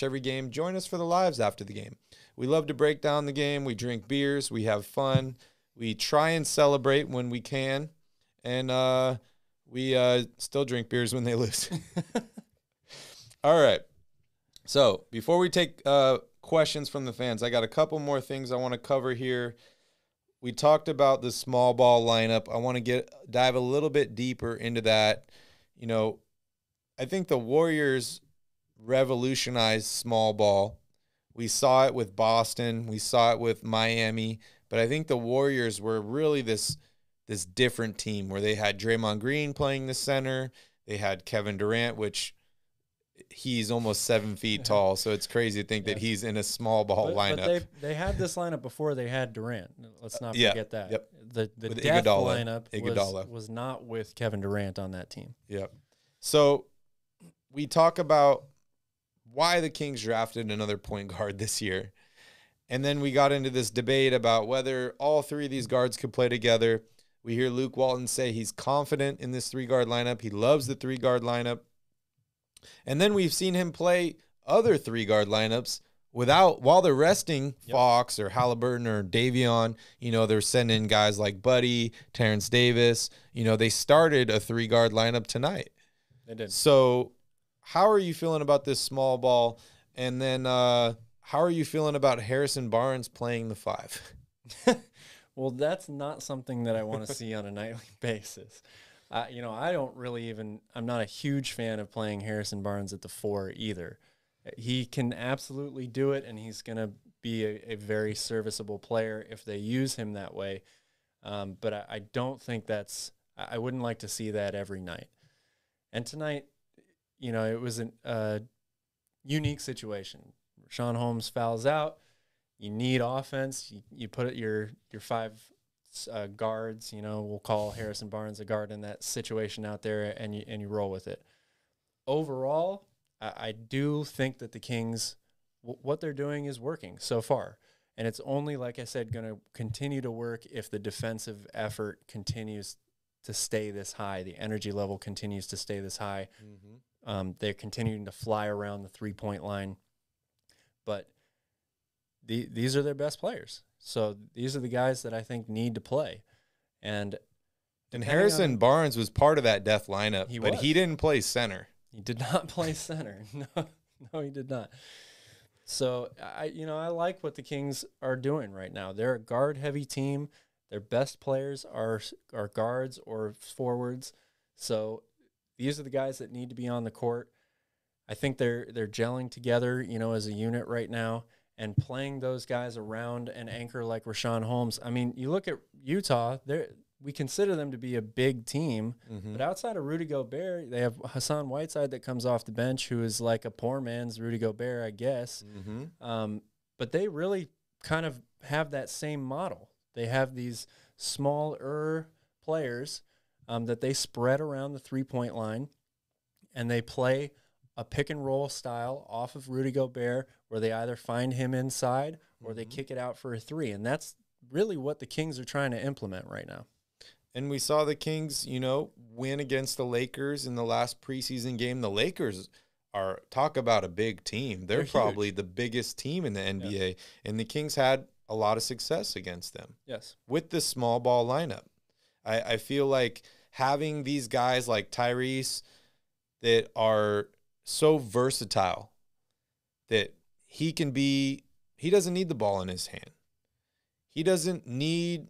every game, join us for the lives after the game. We love to break down the game. We drink beers. We have fun. We try and celebrate when we can. And we still drink beers when they lose. All right. So before we take questions from the fans, I got a couple more things I want to cover here. We talked about the small ball lineup. I want to dive a little bit deeper into that. You know, I think the Warriors revolutionized small ball. We saw it with Boston. We saw it with Miami. But I think the Warriors were really this different team where they had Draymond Green playing the center. They had Kevin Durant, which he's almost 7 feet tall. So it's crazy to think that he's in a small ball lineup. But they had this lineup before they had Durant. Let's not forget that. Yep. The death lineup was not with Kevin Durant on that team. Yep. So we talk about why the Kings drafted another point guard this year. And then we got into this debate about whether all three of these guards could play together. We hear Luke Walton say he's confident in this three-guard lineup. He loves the three-guard lineup. And then we've seen him play other three-guard lineups while they're resting Fox or Haliburton or Davion. You know, they're sending guys like Buddy, Terrence Davis. You know, they started a three-guard lineup tonight. They did. So how are you feeling about this small ball? And then how are you feeling about Harrison Barnes playing the 5? Well, that's not something that I want to see on a nightly basis. You know, I'm not a huge fan of playing Harrison Barnes at the 4 either. He can absolutely do it, and he's going to be a very serviceable player if they use him that way. But I don't think I wouldn't like to see that every night. And tonight, you know, it was a unique situation. Rashawn Holmes fouls out. You need offense. You put it your 5 guards. You know, we'll call Harrison Barnes a guard in that situation out there, and you roll with it. Overall, I do think that the Kings, what they're doing is working so far, and it's only, like I said, going to continue to work if the defensive effort continues to stay this high. The energy level continues to stay this high. Mm-hmm. They're continuing to fly around the 3-point line, but these are their best players. So these are the guys that I think need to play. And Harrison Barnes was part of that death lineup, but he didn't play center. He did not play center. No, he did not. So I like what the Kings are doing right now. They're a guard-heavy team. Their best players are guards or forwards. So these are the guys that need to be on the court. I think they're gelling together, you know, as a unit right now, and playing those guys around an anchor like Rashawn Holmes. I mean, you look at Utah, we consider them to be a big team, but outside of Rudy Gobert, they have Hassan Whiteside that comes off the bench, who is like a poor man's Rudy Gobert, I guess. But they really kind of have that same model. They have these smaller players that they spread around the 3-point line, and they play a pick-and-roll style off of Rudy Gobert where they either find him inside or they kick it out for a 3. And that's really what the Kings are trying to implement right now. And we saw the Kings, you know, win against the Lakers in the last preseason game. The Lakers talk about a big team. They're probably the biggest team in the NBA. Yes. And the Kings had a lot of success against them. Yes. With the small ball lineup. I feel like having these guys like Tyrese that are so versatile that he doesn't need the ball in his hand. He doesn't need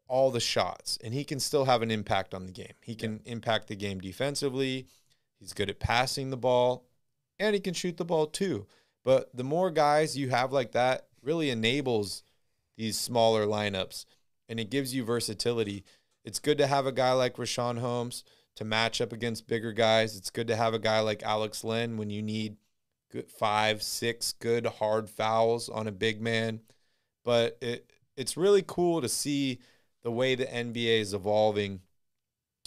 all the shots, and he can still have an impact on the game. He can impact the game defensively. He's good at passing the ball, and he can shoot the ball too. But the more guys you have like that really enables these smaller lineups, and it gives you versatility. It's good to have a guy like Rashawn Holmes to match up against bigger guys. It's good to have a guy like Alex Len when you need 5, 6 good hard fouls on a big man. But it's really cool to see the way the NBA is evolving.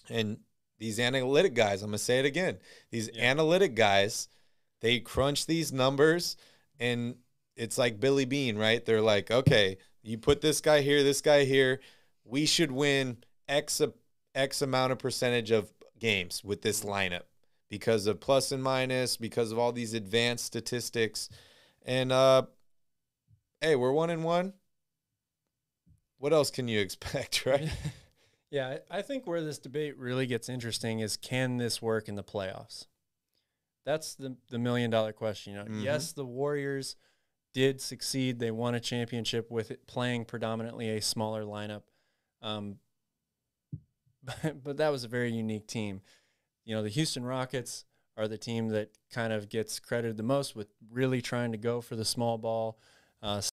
And these analytic guys, I'm going to say it again, these analytic guys, they crunch these numbers, and it's like Billy Bean, right? They're like, okay, you put this guy here, we should win X amount of percentage of games with this lineup because of plus and minus, because of all these advanced statistics. And hey, we're 1-1. What else can you expect, right? Yeah, I think where this debate really gets interesting is, can this work in the playoffs? That's the $1 million question. You know, yes, the Warriors did succeed. They won a championship with it playing predominantly a smaller lineup. But that was a very unique team. You know, the Houston Rockets are the team that kind of gets credited the most with really trying to go for the small ball,